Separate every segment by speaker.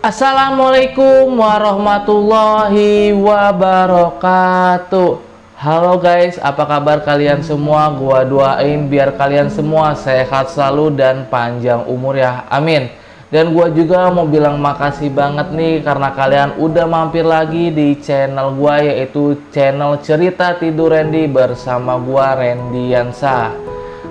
Speaker 1: Assalamualaikum warahmatullahi wabarakatuh. Halo guys, apa kabar kalian semua? Gua doain biar kalian semua sehat selalu dan panjang umur ya, amin. Dan gua juga mau bilang makasih banget nih karena kalian udah mampir lagi di channel gua, yaitu channel Cerita Tidur Randy bersama gua Randy Yansa.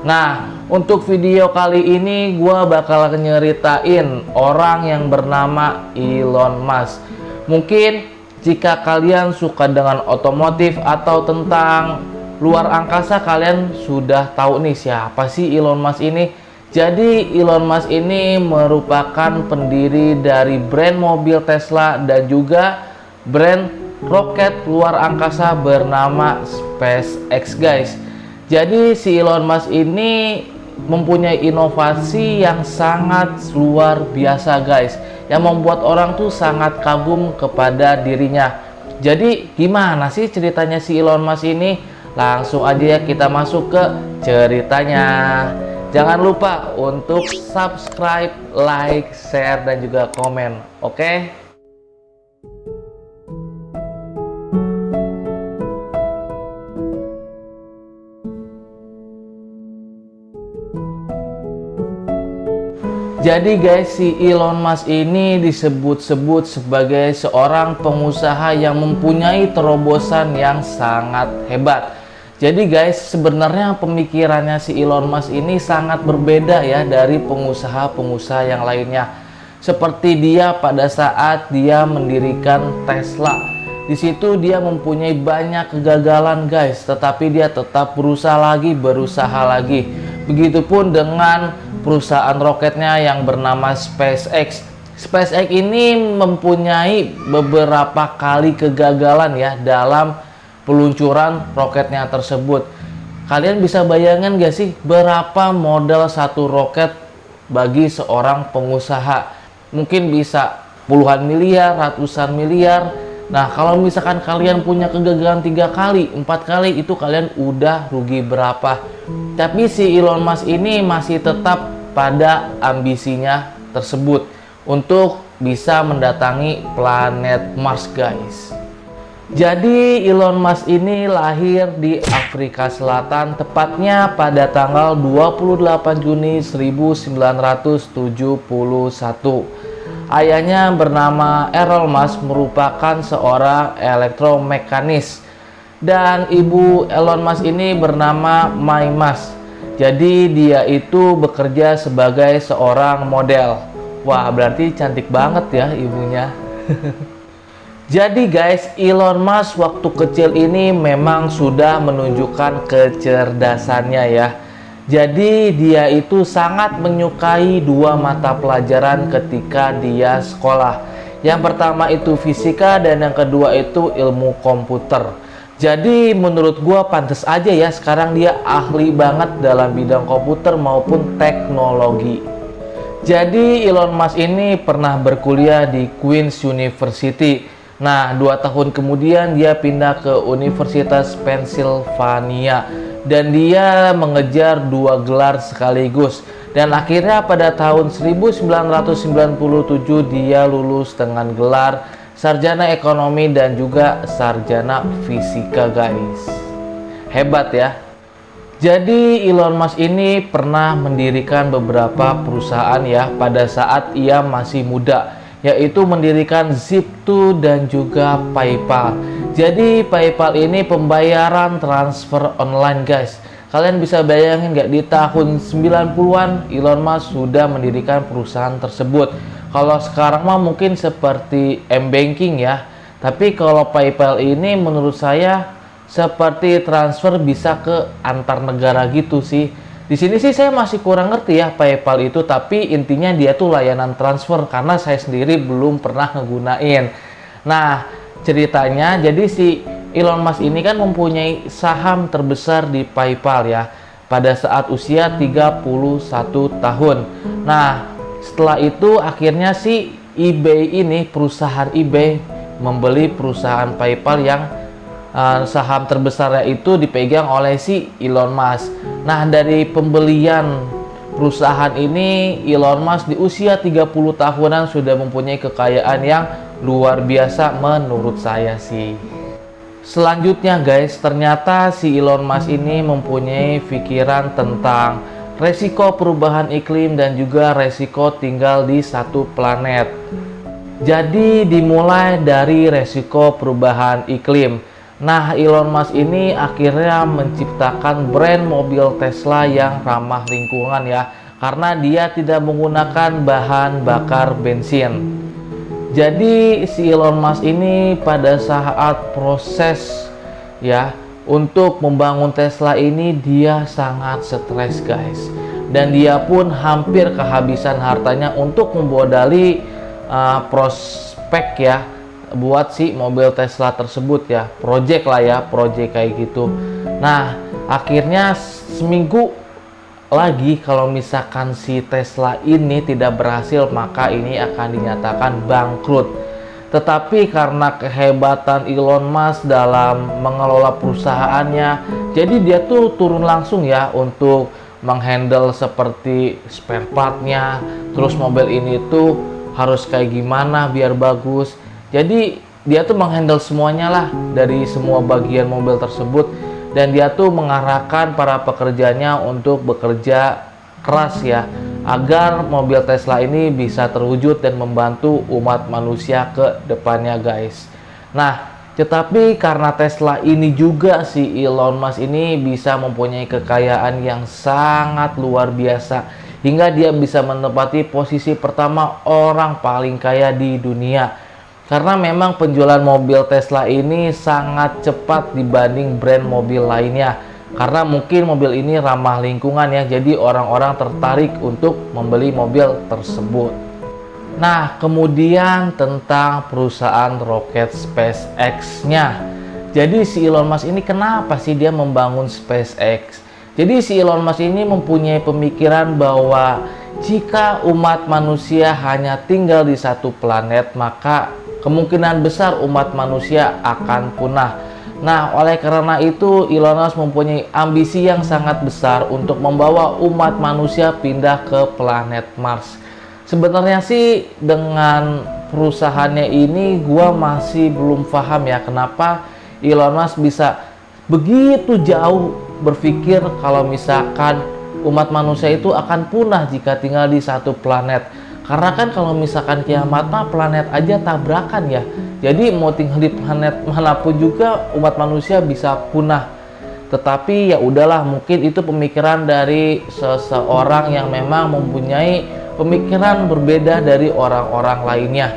Speaker 1: Nah, untuk video kali ini gua bakal nyeritain orang yang bernama Elon Musk. Mungkin jika kalian suka dengan otomotif atau tentang luar angkasa, kalian sudah tahu nih siapa sih Elon Musk ini. Jadi Elon Musk ini merupakan pendiri dari brand mobil Tesla dan juga brand roket luar angkasa bernama SpaceX guys. Jadi si Elon Musk ini mempunyai inovasi yang sangat luar biasa guys, yang membuat orang tuh sangat kagum kepada dirinya. Jadi gimana sih ceritanya si Elon Musk ini? Langsung aja ya kita masuk ke ceritanya. Jangan lupa untuk subscribe, like, share, dan juga komen, oke? Jadi guys, si Elon Musk ini disebut-sebut sebagai seorang pengusaha yang mempunyai terobosan yang sangat hebat. Jadi guys, sebenarnya pemikirannya si Elon Musk ini sangat berbeda ya dari pengusaha-pengusaha yang lainnya. Seperti dia pada saat dia mendirikan Tesla. Di situ dia mempunyai banyak kegagalan guys, tetapi dia tetap berusaha lagi. Begitupun dengan perusahaan roketnya yang bernama SpaceX. SpaceX ini mempunyai beberapa kali kegagalan ya dalam peluncuran roketnya tersebut. Kalian bisa bayangin gak sih berapa modal satu roket bagi seorang pengusaha? Mungkin bisa puluhan miliar, ratusan miliar. Nah, kalau misalkan kalian punya kegagalan 3 kali, 4 kali, itu kalian udah rugi berapa? Tapi si Elon Musk ini masih tetap pada ambisinya tersebut untuk bisa mendatangi planet Mars guys. Jadi Elon Musk ini lahir di Afrika Selatan, tepatnya pada tanggal 28 Juni 1971. Ayahnya bernama Elon Musk, merupakan seorang elektromekanis, dan ibu Elon Musk ini bernama Mai Musk. Jadi dia itu bekerja sebagai seorang model. Wah, berarti cantik banget ya ibunya. Jadi guys, Elon Musk waktu kecil ini memang sudah menunjukkan kecerdasannya ya. Jadi dia itu sangat menyukai 2 mata pelajaran ketika dia sekolah. Yang pertama itu fisika dan yang kedua itu ilmu komputer. Jadi menurut gua pantas aja ya sekarang dia ahli banget dalam bidang komputer maupun teknologi. Jadi Elon Musk ini pernah berkuliah di Queen's University. Nah, 2 tahun kemudian dia pindah ke Universitas Pennsylvania dan dia mengejar 2 gelar sekaligus. Dan akhirnya pada tahun 1997 dia lulus dengan gelar sarjana ekonomi dan juga sarjana fisika guys. Hebat ya. Jadi Elon Musk ini pernah mendirikan beberapa perusahaan ya pada saat ia masih muda, yaitu mendirikan Zip2 dan juga PayPal. Jadi PayPal ini pembayaran transfer online guys. Kalian bisa bayangin nggak, di tahun 90-an Elon Musk sudah mendirikan perusahaan tersebut. Kalau sekarang mah mungkin seperti M-Banking ya. Tapi kalau PayPal ini menurut saya seperti transfer bisa ke antar negara gitu sih. Di sini sih saya masih kurang ngerti ya PayPal itu, tapi intinya dia tuh layanan transfer karena saya sendiri belum pernah ngegunain. Nah, ceritanya jadi si Elon Musk ini kan mempunyai saham terbesar di PayPal ya pada saat usia 31 tahun. Nah, setelah itu akhirnya si eBay ini, perusahaan eBay, membeli perusahaan PayPal yang saham terbesarnya itu dipegang oleh si Elon Musk. Nah, dari pembelian perusahaan ini, Elon Musk di usia 30 tahunan sudah mempunyai kekayaan yang luar biasa menurut saya sih. Selanjutnya guys, ternyata si Elon Musk ini mempunyai pikiran tentang resiko perubahan iklim dan juga resiko tinggal di satu planet. Jadi dimulai dari resiko perubahan iklim. Nah, Elon Musk ini akhirnya menciptakan brand mobil Tesla yang ramah lingkungan ya, karena dia tidak menggunakan bahan bakar bensin. Jadi si Elon Musk ini pada saat proses ya untuk membangun Tesla ini dia sangat stres guys, dan dia pun hampir kehabisan hartanya untuk memodali prospek ya buat si mobil Tesla tersebut ya, project lah ya, project kayak gitu. Nah, akhirnya seminggu lagi kalau misalkan si Tesla ini tidak berhasil, maka ini akan dinyatakan bangkrut. Tetapi karena kehebatan Elon Musk dalam mengelola perusahaannya, jadi dia tuh turun langsung ya untuk menghandle seperti spare partnya, terus mobil ini tuh harus kayak gimana biar bagus. Jadi dia tuh menghandle semuanya lah dari semua bagian mobil tersebut, dan dia tuh mengarahkan para pekerjanya untuk bekerja keras ya agar mobil Tesla ini bisa terwujud dan membantu umat manusia ke depannya guys. Nah, tetapi karena Tesla ini juga si Elon Musk ini bisa mempunyai kekayaan yang sangat luar biasa hingga dia bisa menempati posisi pertama orang paling kaya di dunia. Karena memang penjualan mobil Tesla ini sangat cepat dibanding brand mobil lainnya. Karena mungkin mobil ini ramah lingkungan ya, jadi orang-orang tertarik untuk membeli mobil tersebut. Nah, kemudian tentang perusahaan roket SpaceX-nya. Jadi si Elon Musk ini kenapa sih dia membangun SpaceX? Jadi si Elon Musk ini mempunyai pemikiran bahwa jika umat manusia hanya tinggal di satu planet, maka kemungkinan besar umat manusia akan punah. Nah, oleh karena itu Elon Musk mempunyai ambisi yang sangat besar untuk membawa umat manusia pindah ke planet Mars. Sebenarnya sih dengan perusahaannya ini gua masih belum paham ya kenapa Elon Musk bisa begitu jauh berpikir kalau misalkan umat manusia itu akan punah jika tinggal di satu planet. Karena kan kalau misalkan kiamat planet aja tabrakan ya. Jadi mau tinggal di planet manapun juga umat manusia bisa punah. Tetapi ya udahlah, mungkin itu pemikiran dari seseorang yang memang mempunyai pemikiran berbeda dari orang-orang lainnya.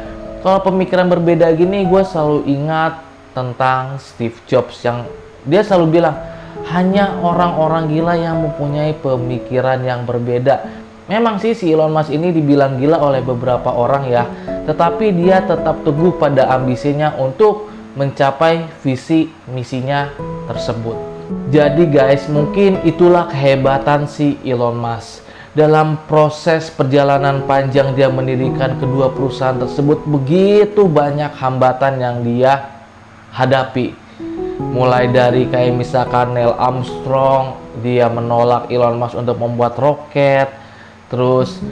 Speaker 1: Kalau pemikiran berbeda gini, gue selalu ingat tentang Steve Jobs yang dia selalu bilang hanya orang-orang gila yang mempunyai pemikiran yang berbeda. Memang sih si Elon Musk ini dibilang gila oleh beberapa orang ya, tetapi dia tetap teguh pada ambisinya untuk mencapai visi misinya tersebut. Jadi guys, mungkin itulah kehebatan si Elon Musk. Dalam proses perjalanan panjang dia mendirikan kedua perusahaan tersebut, begitu banyak hambatan yang dia hadapi. Mulai dari kayak misalkan Neil Armstrong, dia menolak Elon Musk untuk membuat roket. Terus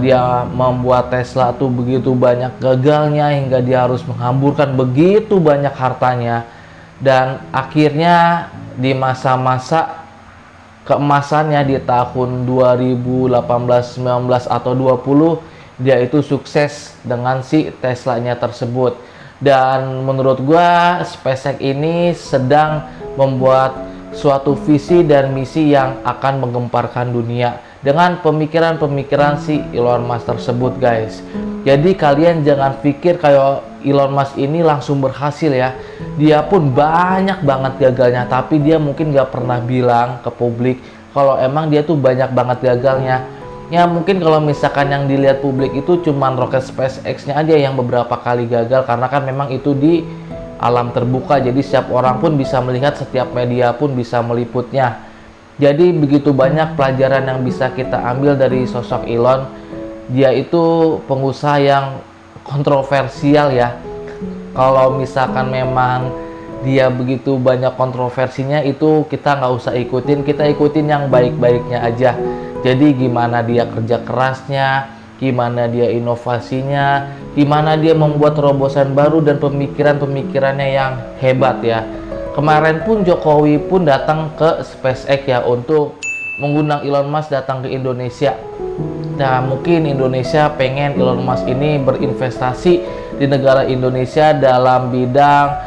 Speaker 1: dia membuat Tesla tuh begitu banyak gagalnya hingga dia harus menghamburkan begitu banyak hartanya. Dan akhirnya di masa-masa keemasannya di tahun 2018, 19 atau 20 dia itu sukses dengan si Teslanya tersebut. Dan menurut gua SpaceX ini sedang membuat suatu visi dan misi yang akan menggemparkan dunia dengan pemikiran-pemikiran si Elon Musk tersebut guys. Jadi kalian jangan pikir kayak Elon Musk ini langsung berhasil ya. Dia pun banyak banget gagalnya, tapi dia mungkin gak pernah bilang ke publik kalau emang dia tuh banyak banget gagalnya. Ya mungkin kalau misalkan yang dilihat publik itu cuman roket SpaceX-nya aja yang beberapa kali gagal, karena kan memang itu di alam terbuka, jadi setiap orang pun bisa melihat, setiap media pun bisa meliputnya. Jadi begitu banyak pelajaran yang bisa kita ambil dari sosok Elon. Dia itu pengusaha yang kontroversial ya. Kalau misalkan memang dia begitu banyak kontroversinya, itu kita nggak usah ikutin, kita ikutin yang baik-baiknya aja. Jadi gimana dia kerja kerasnya, gimana dia inovasinya, gimana dia membuat terobosan baru dan pemikiran-pemikirannya yang hebat ya. Kemarin pun Jokowi pun datang ke SpaceX ya untuk mengundang Elon Musk datang ke Indonesia. Nah, mungkin Indonesia pengen Elon Musk ini berinvestasi di negara Indonesia dalam bidang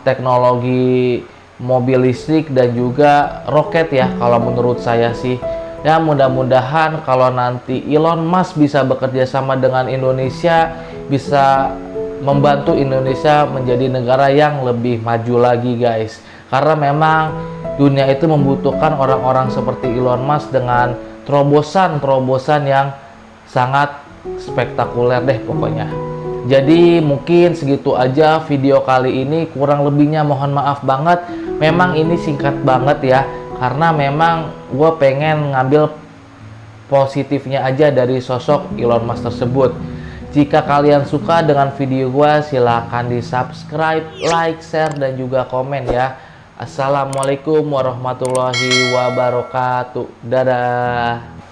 Speaker 1: teknologi mobil listrik dan juga roket ya, kalau menurut saya sih. Ya, mudah-mudahan kalau nanti Elon Musk bisa bekerja sama dengan Indonesia, bisa membantu Indonesia menjadi negara yang lebih maju lagi guys. Karena memang dunia itu membutuhkan orang-orang seperti Elon Musk dengan terobosan-terobosan yang sangat spektakuler deh pokoknya. Jadi mungkin segitu aja video kali ini, kurang lebihnya mohon maaf banget. Memang ini singkat banget ya, karena memang gue pengen ngambil positifnya aja dari sosok Elon Musk tersebut. Jika kalian suka dengan video gue, silahkan di subscribe, like, share, dan juga komen ya. Assalamualaikum warahmatullahi wabarakatuh. Dadah.